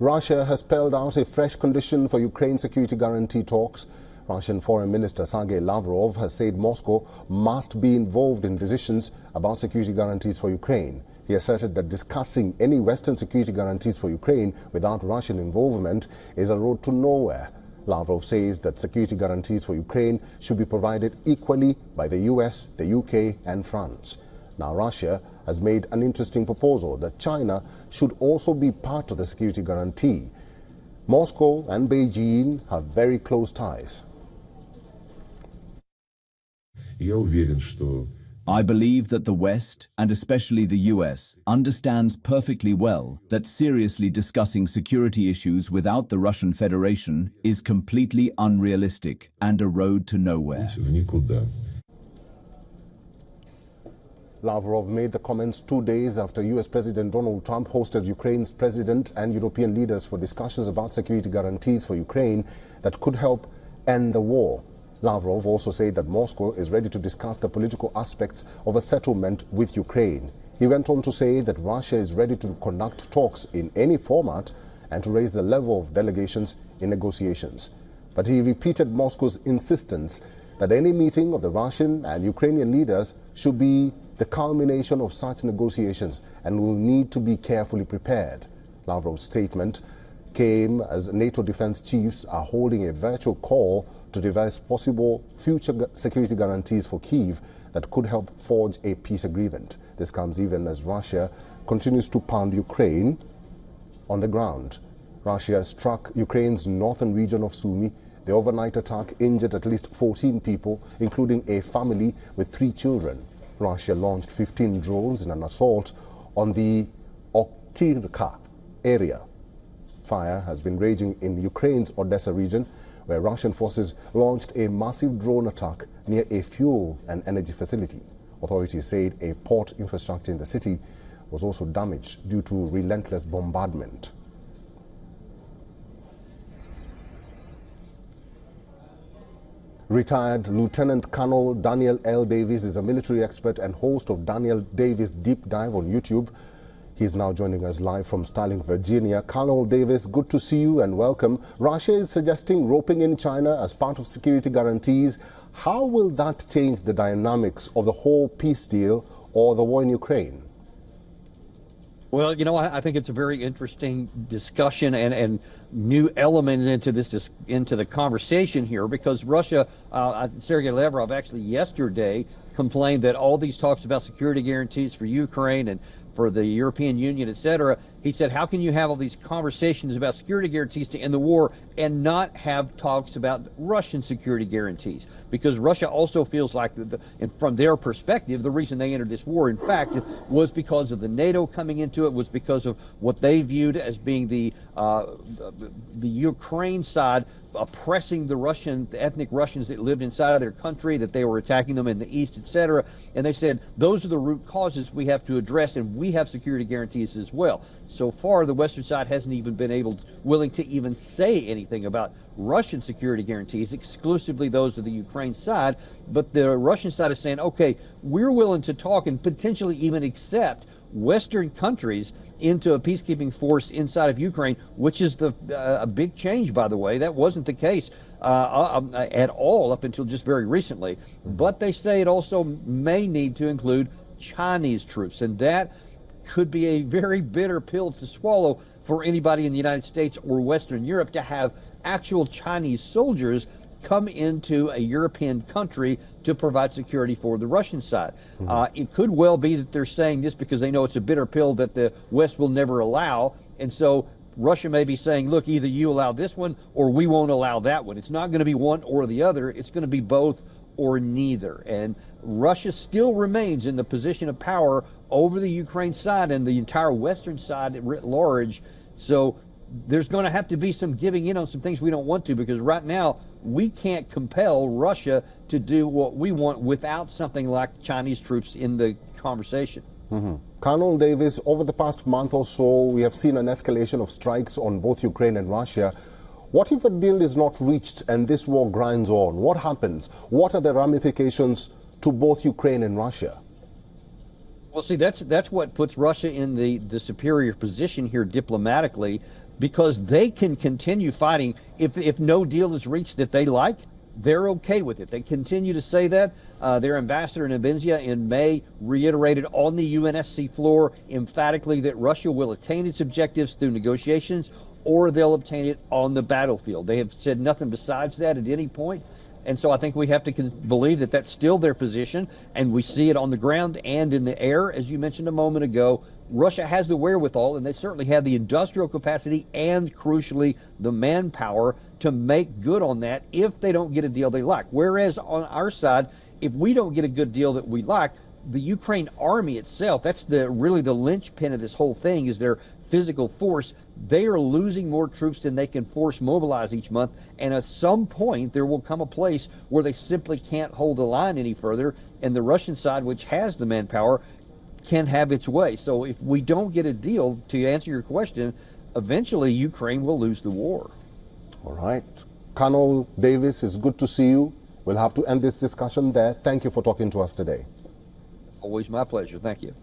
Russia has spelled out a fresh condition for Ukraine security guarantee talks. Russian Foreign Minister Sergei Lavrov has said Moscow must be involved in decisions about security guarantees for Ukraine. He asserted that discussing any Western security guarantees for Ukraine without Russian involvement is a road to nowhere. Lavrov says that security guarantees for Ukraine should be provided equally by the US, the UK and France. Now Russia has made an interesting proposal that China should also be part of the security guarantee. Moscow and Beijing have very close ties. I believe that the West, and especially the US, understands perfectly well that seriously discussing security issues without the Russian Federation is completely unrealistic and a road to nowhere. Lavrov made the comments 2 days after US President Donald Trump hosted Ukraine's president and European leaders for discussions about security guarantees for Ukraine that could help end the war. Lavrov also said that Moscow is ready to discuss the political aspects of a settlement with Ukraine. He went on to say that Russia is ready to conduct talks in any format and to raise the level of delegations in negotiations. But he repeated Moscow's insistence that any meeting of the Russian and Ukrainian leaders should be the culmination of such negotiations and will need to be carefully prepared. Lavrov's statement came as NATO defense chiefs are holding a virtual call to devise possible future security guarantees for Kyiv that could help forge a peace agreement. This comes even as Russia continues to pound Ukraine on the ground. Russia struck Ukraine's northern region of Sumy. The overnight attack injured at least 14 people, including a family with 3 children. Russia launched 15 drones in an assault on the Oktirka area. Fire has been raging in Ukraine's Odessa region, where Russian forces launched a massive drone attack near a fuel and energy facility. Authorities said a port infrastructure in the city was also damaged due to relentless bombardment. Retired Lieutenant Colonel Daniel L. Davis is a military expert and host of Daniel Davis Deep Dive on YouTube. He's now joining us live from Starling, Virginia. Colonel Davis, good to see you and welcome. Russia is suggesting roping in China as part of security guarantees. How will that change the dynamics of the whole peace deal or the war in Ukraine? Well, you know, I think it's a very interesting discussion and new elements into the conversation here, because Russia, Sergei Lavrov actually yesterday complained that all these talks about security guarantees for Ukraine and for the European Union, et cetera, he said, how can you have all these conversations about security guarantees to end the war and not have talks about Russian security guarantees? Because Russia also feels like, and from their perspective, the reason they entered this war, in fact, was because of the NATO coming into it, was because of what they viewed as being the Ukraine side oppressing the ethnic Russians that lived inside of their country, that they were attacking them in the east, etc. And they said, those are the root causes we have to address, and we have security guarantees as well. So far, the Western side hasn't even been willing to even say anything about Russian security guarantees, exclusively those of the Ukraine side. But the Russian side is saying, okay, we're willing to talk and potentially even accept Western countries into a peacekeeping force inside of Ukraine, which is a big change, by the way. That wasn't the case at all up until just very recently. But they say it also may need to include Chinese troops, and that could be a very bitter pill to swallow for anybody in the United States or Western Europe, to have actual Chinese soldiers come into a European country to provide security for the Russian side. It could well be that they're saying this because they know it's a bitter pill that the West will never allow, and so Russia may be saying, look, either you allow this one or we won't allow that one. It's not going to be one or the other. It's going to be both or neither. And Russia still remains in the position of power over the Ukraine side and the entire Western side writ large. So there's going to have to be some giving in on some things we don't want to, because right now we can't compel Russia to do what we want without something like Chinese troops in the conversation. Colonel Davis, over the past month or so, we have seen an escalation of strikes on both Ukraine and Russia. What if a deal is not reached and this war grinds on? What happens? What are the ramifications to both Ukraine and Russia? Well, see, that's what puts Russia in the superior position here diplomatically. because they can continue fighting. If no deal is reached that they like, they're okay with it. They continue to say that. Their ambassador in Abenzia in May reiterated on the UNSC floor emphatically that Russia will attain its objectives through negotiations, or they'll obtain it on the battlefield. They have said nothing besides that at any point. And so I think we have to believe that that's still their position, and we see it on the ground and in the air, as you mentioned a moment ago. Russia has the wherewithal, and they certainly have the industrial capacity and, crucially, the manpower to make good on that if they don't get a deal they like. Whereas on our side, if we don't get a good deal that we like, the Ukraine army itself, that's really the linchpin of this whole thing, is their physical force. They are losing more troops than they can force mobilize each month, and at some point there will come a place where they simply can't hold the line any further, and the Russian side, which has the manpower, can have its way. So if we don't get a deal, to answer your question, eventually Ukraine will lose the war. All right. Colonel Davis, it's good to see you. We'll have to end this discussion there. Thank you for talking to us today. Always my pleasure. Thank you.